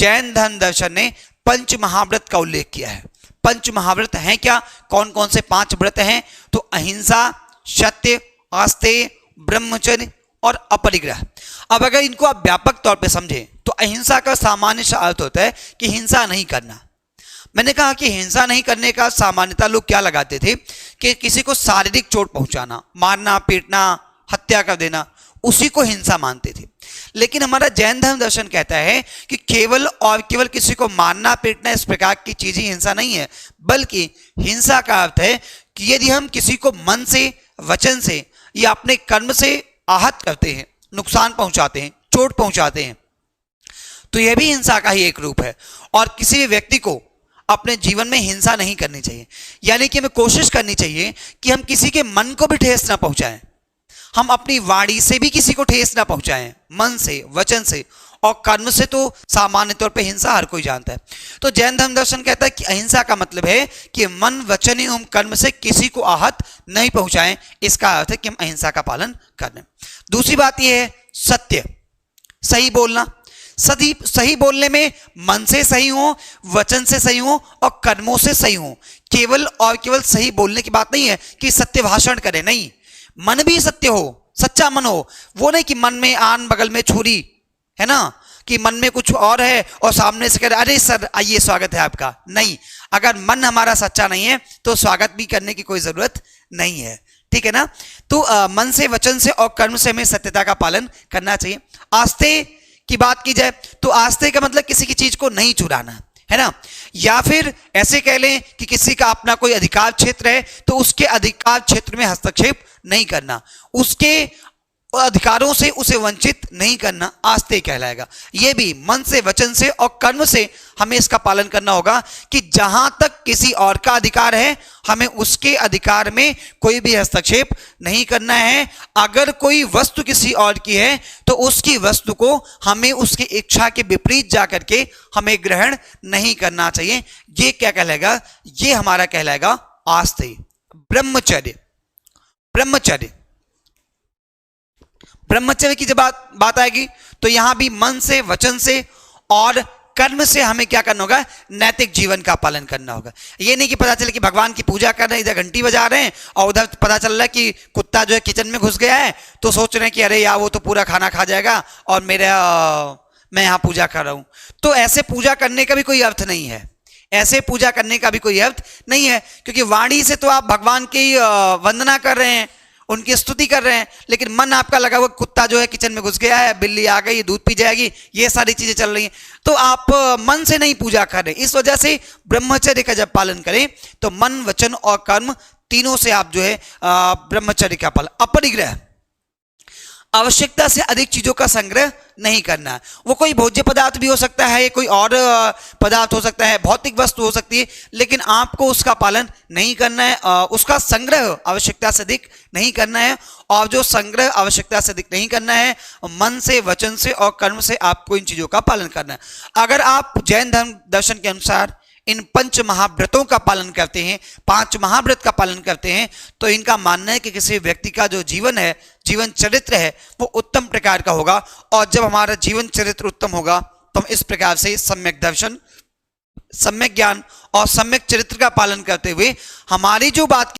जैन धर्म दर्शन ने पंच महाव्रत का उल्लेख किया है। पंच महाव्रत हैं क्या? कौन कौन से 5 व्रत हैं? तो अहिंसा, सत्य, आस्तेय, ब्रह्मचर्य और अपरिग्रह। अब अगर इनको आप व्यापक तौर पे समझें तो अहिंसा का सामान्य सा अर्थ होता है कि हिंसा नहीं करना। मैंने कहा कि हिंसा नहीं करने का सामान्यतः लोग क्या लगाते थे कि किसी को शारीरिक चोट पहुंचाना, मारना, पीटना, हत्या कर देना, उसी को हिंसा मानते थे। लेकिन हमारा जैन धर्म दर्शन कहता है कि केवल और केवल किसी को मारना, पीटना, इस प्रकार की चीजें हिंसा नहीं है, बल्कि हिंसा का अर्थ है कि यदि हम किसी को मन से, वचन से या अपने कर्म से आहत करते हैं, नुकसान पहुंचाते हैं, चोट पहुंचाते हैं, तो यह भी हिंसा का ही एक रूप है। और किसी भी व्यक्ति को अपने जीवन में हिंसा नहीं करनी चाहिए, यानी कि हमें कोशिश करनी चाहिए कि हम किसी के मन को भी ठेस ना पहुंचाएं, हम अपनी वाणी से भी किसी को ठेस ना पहुंचाएं, मन से, वचन से, और कर्म से तो सामान्य तौर पे हिंसा हर कोई जानता है। तो जैन धर्म दर्शन कहता है कि अहिंसा का मतलब है कि मन, वचन एवं कर्म से किसी को आहत नहीं पहुंचाएं। इसका अर्थ है कि हम अहिंसा का पालन कर रहे हैं। दूसरी बात यह है सत्य, सही बोलना। सही बोलने में मन से सही हो, वचन से सही हो और कर्मों से सही हो। केवल और केवल सही बोलने की बात नहीं है कि सत्य भाषण करें, नहीं, मन भी सत्य हो, सच्चा मन हो। वो नहीं कि मन में आन बगल में छुरी है ना, कि मन में कुछ और है और सामने से कह रहे अरे सर आइए स्वागत है आपका। नहीं, अगर मन हमारा सच्चा नहीं है तो स्वागत भी करने की कोई जरूरत नहीं है, ठीक है ना। तो मन से, वचन से और कर्म से हमें सत्यता का पालन करना चाहिए। आस्तेय की बात की जाए तो आस्तेय का मतलब किसी की चीज को नहीं चुराना, है ना, या फिर ऐसे कह लें कि किसी का अपना कोई अधिकार क्षेत्र है तो उसके अधिकार क्षेत्र में हस्तक्षेप नहीं करना, उसके अधिकारों से उसे वंचित नहीं करना आस्तेय कहलाएगा। यह भी मन से, वचन से और कर्म से हमें इसका पालन करना होगा कि जहां तक किसी और का अधिकार है हमें उसके अधिकार में कोई भी हस्तक्षेप नहीं करना है। अगर कोई वस्तु किसी और की है तो उसकी वस्तु को हमें उसकी इच्छा के विपरीत जाकर के हमें ग्रहण नहीं करना चाहिए। ये क्या कहलाएगा? ये हमारा कहलाएगा आस्तेय। ब्रह्मचर्य, ब्रह्मचर्य की जब बात आएगी तो यहां भी मन से, वचन से और कर्म से हमें क्या करना होगा? नैतिक जीवन का पालन करना होगा। ये नहीं कि पता चले कि भगवान की पूजा कर रहे हैं, इधर घंटी बजा रहे हैं और उधर पता चल रहा है कि कुत्ता जो है किचन में घुस गया है तो सोच रहे हैं कि अरे यार वो तो पूरा खाना खा जाएगा और मैं यहाँ पूजा कर रहा हूं। तो ऐसे पूजा करने का भी कोई अर्थ नहीं है, ऐसे पूजा करने का भी कोई अर्थ नहीं है, क्योंकि वाणी से तो आप भगवान की वंदना कर रहे हैं, उनकी स्तुति कर रहे हैं, लेकिन मन आपका लगा हुआ कुत्ता जो है किचन में घुस गया है, बिल्ली आ गई, दूध पी जाएगी, ये सारी चीजें चल रही हैं, तो आप मन से नहीं पूजा कर रहे। इस वजह से ब्रह्मचर्य का जब पालन करें तो मन, वचन और कर्म तीनों से आप जो है ब्रह्मचर्य का पालन। अपरिग्रह, आवश्यकता से अधिक चीजों का संग्रह नहीं करना है। वो कोई भोज्य पदार्थ भी हो सकता है, कोई और पदार्थ हो सकता है, भौतिक वस्तु हो सकती है, लेकिन आपको उसका पालन नहीं करना है, उसका संग्रह आवश्यकता से अधिक नहीं करना है। और जो संग्रह आवश्यकता से अधिक नहीं करना है, मन से, वचन से और कर्म से आपको इन चीजों का पालन करना है। अगर आप जैन धर्म दर्शन के अनुसार इन पंच महाव्रतों का पालन करते हैं, 5 महाव्रत का पालन करते हैं, तो इनका मानना है कि किसी व्यक्ति का जो जीवन है, जीवन चरित्र है, वो उत्तम प्रकार का होगा। और जब हमारा जीवन चरित्र उत्तम होगा तो हम इस प्रकार से सम्यक दर्शन, सम्यक ज्ञान और सम्यक चरित्र का पालन करते हुए हमारी जो बात